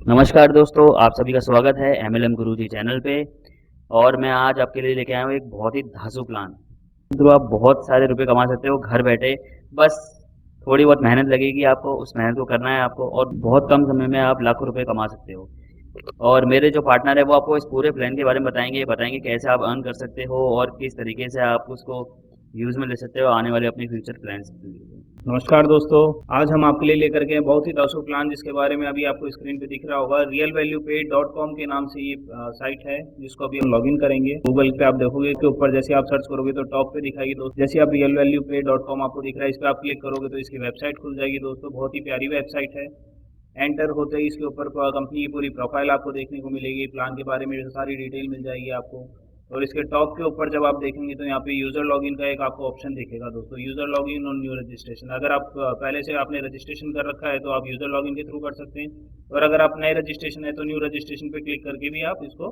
नमस्कार दोस्तों, आप सभी का स्वागत है एमएलएम गुरुजी चैनल पे। और मैं आज आपके लिए लेके आया हूँ एक बहुत ही धांसू प्लान। तो आप बहुत सारे रुपए कमा सकते हो घर बैठे। बस थोड़ी बहुत मेहनत लगेगी आपको, उस मेहनत को करना है आपको और बहुत कम समय में आप लाखों रुपए कमा सकते हो। और मेरे जो पार्टनर है वो आपको इस पूरे प्लान के बारे में बताएंगे कैसे आप अर्न कर सकते हो और किस तरीके से आप उसको यूज़ में ले सकते हो आने वाले अपने फ्यूचर प्लान्स के लिए। नमस्कार दोस्तों, आज हम आपके लिए लेकर के बहुत ही धांसू प्लान जिसके बारे में अभी आपको स्क्रीन पे दिख रहा होगा। realvaluepay.com के नाम से ये साइट है जिसको अभी हम लॉगिन करेंगे। गूगल पे आप देखोगे के ऊपर जैसे आप सर्च करोगे तो टॉप पे दिखाएगी दोस्तों। जैसे आप realvaluepay.com आपको दिख रहा है, इस पर आप क्लिक करोगे तो इसकी वेबसाइट खुल जाएगी दोस्तों। बहुत ही प्यारी वेबसाइट है। एंटर होते ही इसके ऊपर कंपनी की पूरी प्रोफाइल आपको देखने को मिलेगी। प्लान के बारे में सारी डिटेल मिल जाएगी आपको। और इसके टॉप के ऊपर जब आप देखेंगे तो यहाँ पे यूज़र लॉगिन का एक आपको ऑप्शन दिखेगा दोस्तों। यूज़र लॉगिन और न्यू रजिस्ट्रेशन, अगर आप पहले से आपने रजिस्ट्रेशन कर रखा है तो आप यूज़र लॉगिन के थ्रू कर सकते हैं, और अगर आप नए रजिस्ट्रेशन है तो न्यू रजिस्ट्रेशन पे क्लिक करके भी आप इसको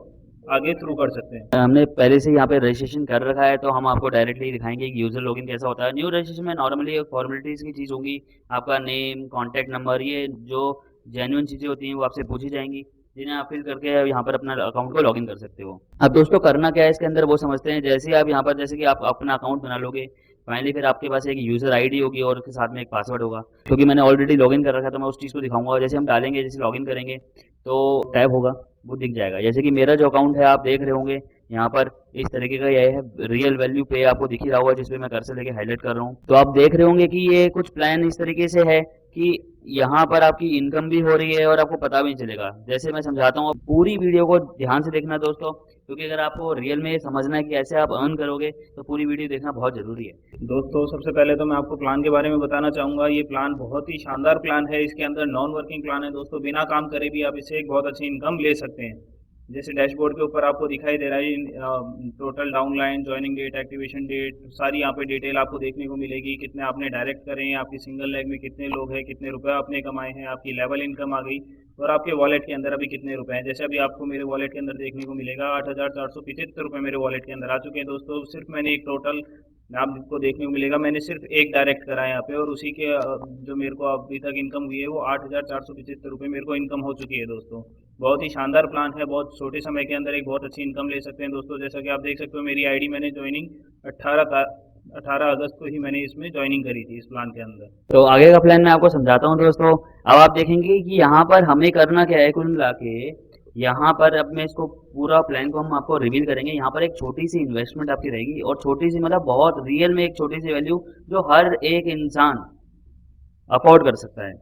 आगे थ्रू कर सकते हैं। हमने पहले से यहाँ पे रजिस्ट्रेशन कर रखा है तो हम आपको डायरेक्टली दिखाएंगे कि यूज़र लॉगिन कैसा होता है। न्यू रजिस्ट्रेशन में नॉर्मली फॉर्मेलिटीज़ की चीज़ होंगी, आपका नेम, कॉन्टैक्ट नंबर, ये जो जेन्युइन चीज़ें होती हैं वो आपसे पूछी जाएंगी, जिन्हें आप फिल करके यहाँ पर अपना अकाउंट को लॉगिन कर सकते हो। अब दोस्तों करना क्या है इसके अंदर वो समझते हैं। जैसे आप यहाँ पर जैसे कि आप अपना अकाउंट बना लोगे, फाइनली फिर आपके पास एक यूज़र आईडी होगी और उसके साथ में एक पासवर्ड होगा। क्योंकि मैंने ऑलरेडी लॉगिन कर रखा है तो मैं उस चीज़ को दिखाऊंगा। जैसे हम डालेंगे, जैसे लॉगिन करेंगे तो टैब होगा, वो दिख जाएगा। जैसे कि मेरा जो अकाउंट है आप देख रहे होंगे यहाँ पर इस तरीके का ये है। रियल वैल्यू पे आपको दिख ही रहा होगा जिसपे मैं कर्सर लेके हाईलाइट कर रहा हूँ। तो आप देख रहे होंगे कि ये कुछ प्लान इस तरीके से है कि यहाँ पर आपकी इनकम भी हो रही है और आपको पता भी नहीं चलेगा। जैसे मैं समझाता हूँ, पूरी वीडियो को ध्यान से देखना दोस्तों, क्योंकि अगर आपको रियल में समझना है कि ऐसे आप अर्न करोगे तो पूरी वीडियो देखना बहुत ज़रूरी है। दोस्तों सबसे पहले तो मैं आपको प्लान के बारे में बताना चाहूँगा। ये प्लान बहुत ही शानदार प्लान है। इसके अंदर नॉन वर्किंग प्लान है दोस्तों। बिना काम करे भी आप इससे एक बहुत अच्छी इनकम ले सकते हैं। जैसे डैशबोर्ड के ऊपर आपको दिखाई दे रहा है total downline, joining date, activation date, सारी यहाँ पे डिटेल आपको देखने को मिलेगी। कितने आपने डायरेक्ट करे हैं, आपकी सिंगल लेग में कितने लोग हैं, कितने रुपए आपने कमाए हैं, आपकी लेवल इनकम आ गई, और आपके वॉलेट के अंदर अभी कितने रुपए हैं। जैसे अभी आपको मेरे वॉलेट के अंदर देखने को मिलेगा 8,475 रुपये मेरे वॉलेट के अंदर आ चुके हैं दोस्तों। सिर्फ मैंने एक टोटल आपको देखने को मिलेगा, मैंने सिर्फ एक डायरेक्ट करा है यहाँ पे, और उसी के जो मेरे को अभी तक इनकम हुई है वो 8,475 रुपये मेरे को इनकम हो चुकी है दोस्तों। बहुत ही शानदार प्लान है। बहुत छोटे समय के अंदर एक बहुत अच्छी इनकम ले सकते हैं दोस्तों। जैसा कि आप देख सकते हो मेरी आईडी मैंने ज्वाइनिंग 18 अगस्त को ही मैंने इसमें ज्वाइनिंग करी थी इस प्लान के अंदर। तो आगे का प्लान मैं आपको समझाता हूँ दोस्तों। अब आप देखेंगे कि यहाँ पर हमें करना क्या है कुल मिला के। यहाँ पर अब मैं इसको पूरा प्लान को हम आपको रिवील करेंगे। यहाँ पर एक छोटी सी इन्वेस्टमेंट आपकी रहेगी, और छोटी सी मतलब बहुत रियल में एक छोटी सी वैल्यू जो हर एक इंसान अफोर्ड कर सकता है।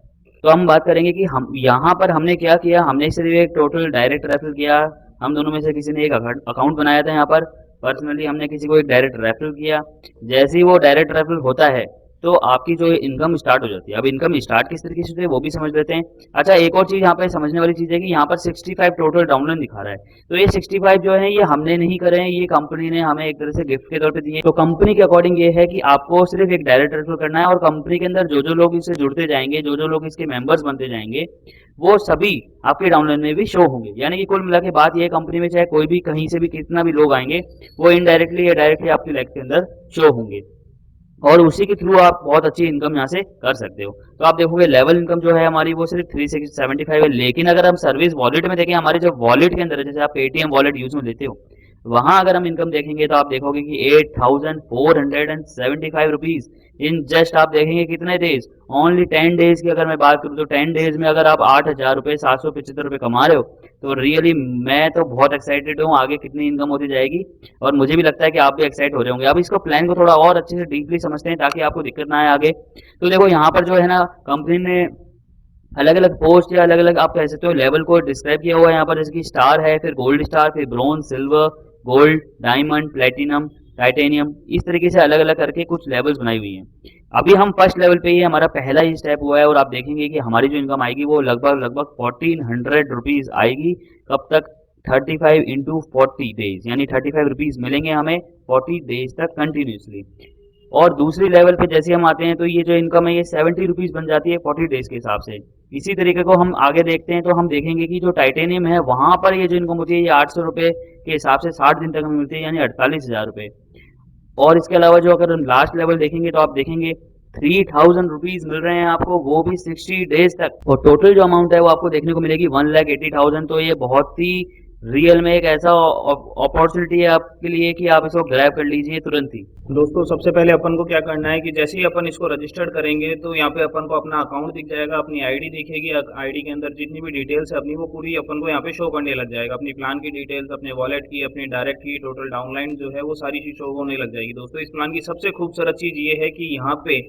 तो हम बात करेंगे कि हम यहाँ पर हमने क्या किया। हमने सिर्फ एक टोटल डायरेक्ट रेफरल किया। हम दोनों में से किसी ने एक अकाउंट बनाया था यहाँ पर। पर्सनली हमने किसी को एक डायरेक्ट रेफरल किया। जैसे ही वो डायरेक्ट रेफरल होता है तो आपकी जो इनकम स्टार्ट हो जाती है। अब इनकम स्टार्ट किस तरीके से होती है वो भी समझ लेते हैं। अच्छा, एक और चीज़ यहाँ पे समझने वाली चीज़ है कि यहाँ पर 65 टोटल डाउनलोड दिखा रहा है। तो ये 65 जो है ये हमने नहीं करे हैं, ये कंपनी ने हमें एक तरह से गिफ्ट के तौर पे दिए। तो कंपनी के अकॉर्डिंग ये है कि आपको सिर्फ एक डायरेक्ट रेफरल करना है, और कंपनी के अंदर जो जो लोग इससे जुड़ते जाएंगे, जो जो लोग इसके मेंबर्स बनते जाएंगे, वो सभी आपके डाउनलोड में भी शो होंगे। यानी कि कुल मिला के बात ये, कंपनी में चाहे कोई भी कहीं से भी कितना भी लोग आएंगे वो इनडायरेक्टली या डायरेक्टली आपकी लाइफ के अंदर शो होंगे, और उसी के थ्रू आप बहुत अच्छी इनकम यहाँ से कर सकते हो। तो आप देखोगे लेवल इनकम जो है हमारी वो सिर्फ 375 है। लेकिन अगर हम सर्विस वॉलेट में देखें, हमारे जो वॉलेट के अंदर है, जैसे आप पेटीएम वॉलेट यूज में लेते हो, वहां अगर हम इनकम देखेंगे तो आप देखोगे कि 8,475 रुपीज इन जस्ट, आप देखेंगे कितने डेज, ओनली 10 डेज की अगर मैं बात करूँ तो 10 डेज में अगर आप 8,000 रुपये 775 रुपये कमा रहे हो, तो रियली मैं तो बहुत एक्साइटेड हूँ आगे कितनी इनकम होती जाएगी। और मुझे भी लगता है कि आप भी एक्साइट हो रहे होंगे। अब इसको प्लान को थोड़ा और अच्छे से डीपली समझते हैं ताकि आपको दिक्कत ना आए आगे। तो देखो यहाँ पर जो है ना, कंपनी ने अलग अलग पोस्ट या अलग अलग आप कह सकते हो लेवल को डिस्क्राइब किया हुआ है यहाँ पर। जैसे कि स्टार है, फिर गोल्ड स्टार, फिर bronze, silver, gold, diamond, platinum, titanium, इस तरीके से अलग अलग करके कुछ लेवल्स बनाई हुई हैं। अभी हम फर्स्ट लेवल पे ही, हमारा पहला ही स्टेप हुआ है, और आप देखेंगे कि हमारी जो इनकम आएगी वो लगभग लगभग 1400 रुपीज आएगी। कब तक? 35 इंटू 40 डेज, यानी 35 रुपीज मिलेंगे हमें 40 डेज तक कंटिन्यूसली। और दूसरी लेवल पे जैसे हम आते हैं तो ये जो इनकम है ये 70 रुपीज बन जाती है 40 डेज के हिसाब से। इसी तरीके को हम आगे देखते हैं तो हम देखेंगे कि जो टाइटेनियम है वहां पर ये जो इनकम होती है ये 800 रुपये के हिसाब से 60 दिन तक हमें मिलती है, यानी 48,000 रुपये। और इसके अलावा जो अगर हम लास्ट लेवल देखेंगे तो आप देखेंगे ₹3000 मिल रहे हैं आपको, वो भी 60 डेज तक। और टोटल जो अमाउंट है वो आपको देखने को मिलेगी 1,80,000। तो ये बहुत ही रियल में एक ऐसा अपॉर्चुनिटी है आपके लिए कि आप इसको ग्रैब कर लीजिए तुरंत ही। दोस्तों सबसे पहले अपन को क्या करना है कि जैसे ही अपन इसको रजिस्टर्ड करेंगे तो यहाँ पे अपन को अपना अकाउंट दिख जाएगा, अपनी आईडी दिखेगी, आईडी के अंदर जितनी भी डिटेल्स है अपनी वो पूरी अपन को यहाँ पे शो करने लग जाएगा। अपनी प्लान की डिटेल्स, अपने वॉलेट की, अपनी डायरेक्ट की, टोटल डाउनलाइन जो है वो सारी चीज शो होने लग जाएगी। दोस्तों इस प्लान की सबसे खूबसूरत चीज ये है कि यहाँ पे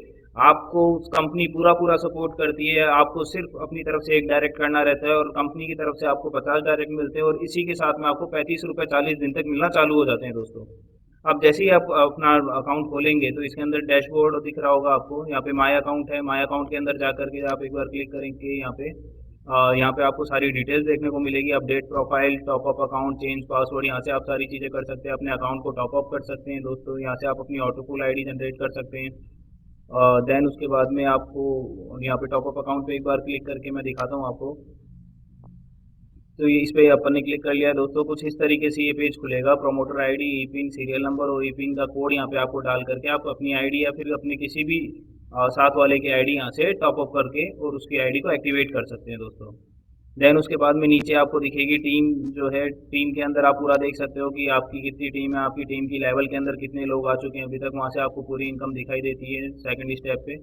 आपको कंपनी पूरा सपोर्ट करती है। आपको सिर्फ अपनी तरफ से एक डायरेक्ट करना रहता है और कंपनी की तरफ से आपको 50 डायरेक्ट मिलते हैं और इसी के साथ में आपको 35 रुपये 40 दिन तक मिलना चालू हो जाते हैं। दोस्तों अब जैसे ही आप अपना अकाउंट खोलेंगे तो इसके अंदर डैशबोर्ड दिख रहा होगा आपको। यहाँ पे माय अकाउंट है, माय अकाउंट के अंदर जा करके आप एक बार क्लिक करेंगे यहाँ पे आपको सारी डिटेल्स देखने को मिलेगी। Update profile, top up account, change password, यहाँ से आप सारी चीज़ें कर सकते हैं। अपने अकाउंट को टॉपअप कर सकते हैं। दोस्तों यहाँ से आप अपनी ऑटोफुल आईडी जनरेट कर सकते हैं। देन उसके बाद में आपको यहाँ पे टॉपअप अकाउंट पे एक बार क्लिक करके मैं दिखाता हूँ आपको। तो ये इस पे अपन ने क्लिक कर लिया है। दोस्तों कुछ इस तरीके से ये पेज खुलेगा। प्रोमोटर आईडी, ई पिन, सीरियल नंबर और ई पिन का कोड यहाँ पे आपको डाल करके आप अपनी आईडी या फिर अपने किसी भी साथ वाले की आईडी यहाँ से टॉपअप करके और उसकी आईडी को एक्टिवेट कर सकते हैं। दोस्तों देन उसके बाद में नीचे आपको दिखेगी टीम जो है। टीम के अंदर आप पूरा देख सकते हो कि आपकी कितनी टीम है, आपकी टीम की लेवल के अंदर कितने लोग आ चुके हैं अभी तक। वहाँ से आपको पूरी इनकम दिखाई देती है। सेकंड स्टेप पे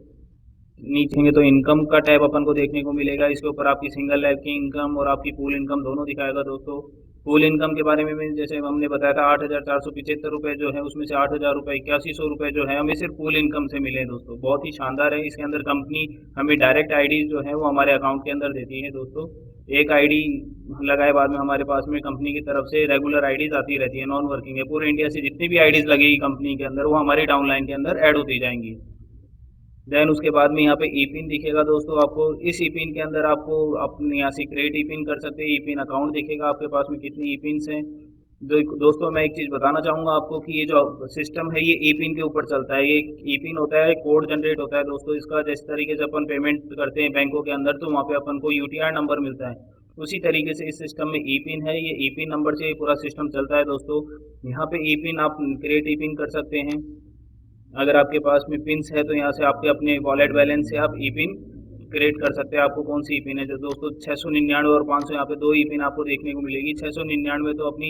नीचे तो इनकम का टैब अपन को देखने को मिलेगा। इसके ऊपर आपकी सिंगल लाइफ की इनकम और आपकी पूल इनकम दोनों दिखाएगा। दोस्तों पूल इनकम के बारे में जैसे हमने बताया था 8,475 रुपये जो है उसमें से 8,000 रुपये 8100 रुपये जो है हमें सिर्फ पूल इनकम से मिले हैं। दोस्तों बहुत ही शानदार है। इसके अंदर कंपनी हमें डायरेक्ट आईडी जो है वो हमारे अकाउंट के अंदर देती है। दोस्तों एक आईडी लगाए बाद में हमारे पास में कंपनी की तरफ से रेगुलर आईडीज आती रहती है, नॉन वर्किंग है। पूरे इंडिया से जितनी भी आईडीज लगेगी कंपनी के अंदर वो हमारी डाउनलाइन के अंदर ऐड होती जाएंगी। देन उसके बाद में यहाँ पे ई पिन दिखेगा। दोस्तों आपको इस ई पिन के अंदर आपको अपने यहाँ से क्रिएट ई पिन कर सकते हैं। ई पिन अकाउंट दिखेगा आपके पास में कितनी ई पिन्स हैं। दोस्तों मैं एक चीज़ बताना चाहूँगा आपको कि ये जो सिस्टम है ये ई पिन के ऊपर चलता है। ये ई पिन होता है, कोड जनरेट होता है। दोस्तों इसका जिस तरीके से अपन पेमेंट करते हैं बैंकों के अंदर तो वहाँ पे अपन को UTR नंबर मिलता है, उसी तरीके से इस सिस्टम में ई पिन है। ये ई पिन नंबर से पूरा सिस्टम चलता है। दोस्तों यहाँ पे ई पिन आप क्रिएट ई पिन कर सकते हैं। अगर आपके पास में पिन्स है तो यहाँ से आपके अपने वॉलेट बैलेंस से आप ई पिन क्रिएट कर सकते हैं। आपको कौन सी ई पिन है जो दोस्तों 699 और 500 यहाँ पे दो ई पिन आपको देखने को मिलेगी। 699 तो अपनी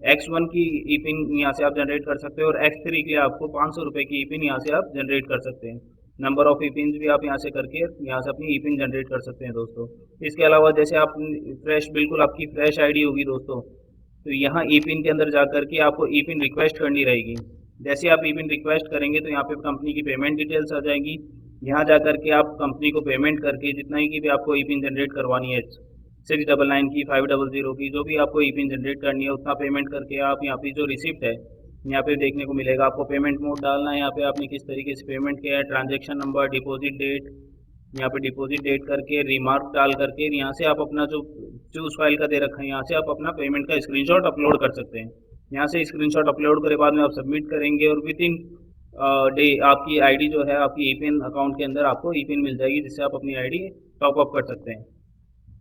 X1 की ई पिन यहाँ से आप जनरेट कर सकते हैं और X3 के आपको 500 रुपये की ई पिन यहाँ से आप जनरेट कर सकते हैं। नंबर ऑफ ई पिन भी आप यहाँ से करके यहाँ से अपनी ई पिन जनरेट कर सकते हैं। दोस्तों इसके अलावा जैसे आप बिल्कुल आपकी फ्रेश आईडी होगी दोस्तों, तो यहाँ ई पिन के अंदर जा करके आपको ई पिन रिक्वेस्ट करनी रहेगी। जैसे आप ई पिन रिक्वेस्ट करेंगे तो यहाँ पे कंपनी की पेमेंट डिटेल्स आ जाएंगी। यहाँ जा करके आप कंपनी को पेमेंट करके जितना ही की भी आपको ई पिन जनरेट करवानी है, 699 की, 500 की, जो भी आपको ई पिन जनरेट करनी है उतना पेमेंट करके आप यहाँ पे जो रिसिप्ट है यहाँ पे देखने को मिलेगा। आपको पेमेंट मोड डालना है, यहाँ पे आपने किस तरीके से पेमेंट किया है, ट्रांजेक्शन नंबर, डिपॉजिट डेट, यहाँ पे डिपॉजिट डेट करके रिमार्क डाल करके यहाँ से आप अपना जो चूज फाइल का दे रखा है यहाँ से आप अपना पेमेंट का स्क्रीनशॉट अपलोड कर सकते हैं। यहाँ से स्क्रीनशॉट अपलोड करे बाद में आप सबमिट करेंगे और विद इन डे आपकी आईडी जो है आपकी ई पिन अकाउंट के अंदर आपको ई पिन मिल जाएगी जिससे आप अपनी आईडी टॉप अप कर सकते हैं।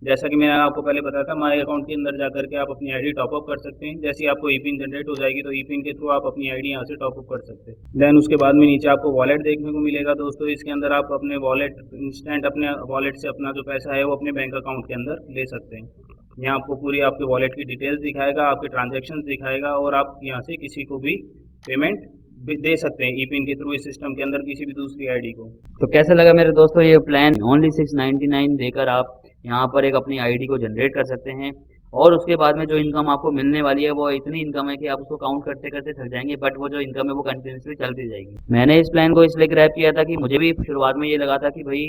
जैसा कि मैंने आपको पहले बताया था माय अकाउंट के अंदर जा करके आप अपनी आईडी टॉप अप कर सकते हैं। जैसे ही आपको ई पिन जनरेट हो जाएगी तो ई पिन के थ्रू आप अपनी आईडी यहाँ से टॉप अप कर सकते हैं। देन उसके बाद में नीचे आपको वॉलेट देखने को मिलेगा। दोस्तों इसके अंदर आप अपने वॉलेट इंस्टेंट अपने वॉलेट से अपना जो पैसा है वो अपने बैंक अकाउंट के अंदर ले सकते हैं। यहाँ आपको पूरी आपके वॉलेट की डिटेल्स दिखाएगा, आपके ट्रांजेक्शन दिखाएगा और आप यहाँ से किसी को भी पेमेंट दे सकते हैं ई पिन के थ्रू इस सिस्टम के अंदर किसी भी दूसरी आईडी को। तो कैसा लगा मेरे दोस्तों ये प्लान? ओनली 699 देकर आप यहाँ पर एक अपनी आईडी को जनरेट कर सकते हैं और उसके बाद में जो इनकम आपको मिलने वाली है वो इतनी इनकम है कि आप उसको काउंट करते करते थक जाएंगे, बट वो जो इनकम है वो कंटिन्यूसली चलती जाएगी। मैंने इस प्लान को इसलिए ग्रैब किया था कि मुझे भी शुरुआत में ये लगा था कि भाई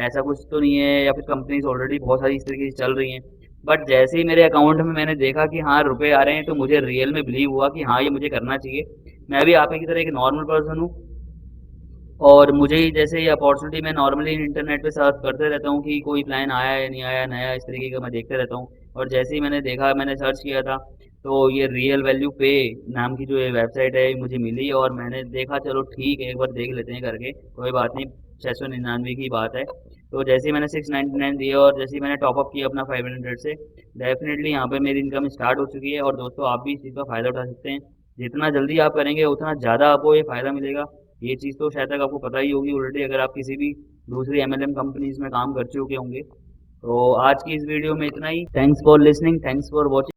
ऐसा कुछ तो नहीं है या फिर कंपनीज ऑलरेडी बहुत सारी इस तरीके से चल रही हैं, बट जैसे ही मेरे अकाउंट में मैंने देखा कि हाँ रुपए आ रहे हैं तो मुझे रियल में बिलीव हुआ कि हाँ ये मुझे करना चाहिए। मैं भी आप ही की तरह एक नॉर्मल पर्सन हूँ और मुझे ही जैसे ये अपॉर्चुनिटी मैं नॉर्मली इंटरनेट पे सर्च करते रहता हूँ कि कोई प्लान आया है नहीं आया नया, इस तरीके का मैं देखते रहता हूँ। और जैसे ही मैंने देखा, मैंने सर्च किया था तो ये रियल वैल्यू पे नाम की जो ये वेबसाइट है मुझे मिली और मैंने देखा चलो ठीक है एक बार देख लेते हैं करके, कोई बात नहीं, 699 की बात है। तो जैसे ही मैंने 699 दिए और जैसे ही मैंने टॉपअप किया अपना 500 से, डेफिनेटली यहाँ पे मेरी इनकम स्टार्ट हो चुकी है। और दोस्तों आप भी इस चीज़ का फ़ायदा उठा सकते हैं। जितना जल्दी आप करेंगे उतना ज़्यादा आपको ये फ़ायदा मिलेगा। ये चीज़ तो शायद तक आपको पता ही होगी ऑलरेडी, अगर आप किसी भी दूसरी MLM कंपनीज में काम कर चुके होंगे। तो आज की इस वीडियो में इतना ही। Thanks for listening, thanks for watching.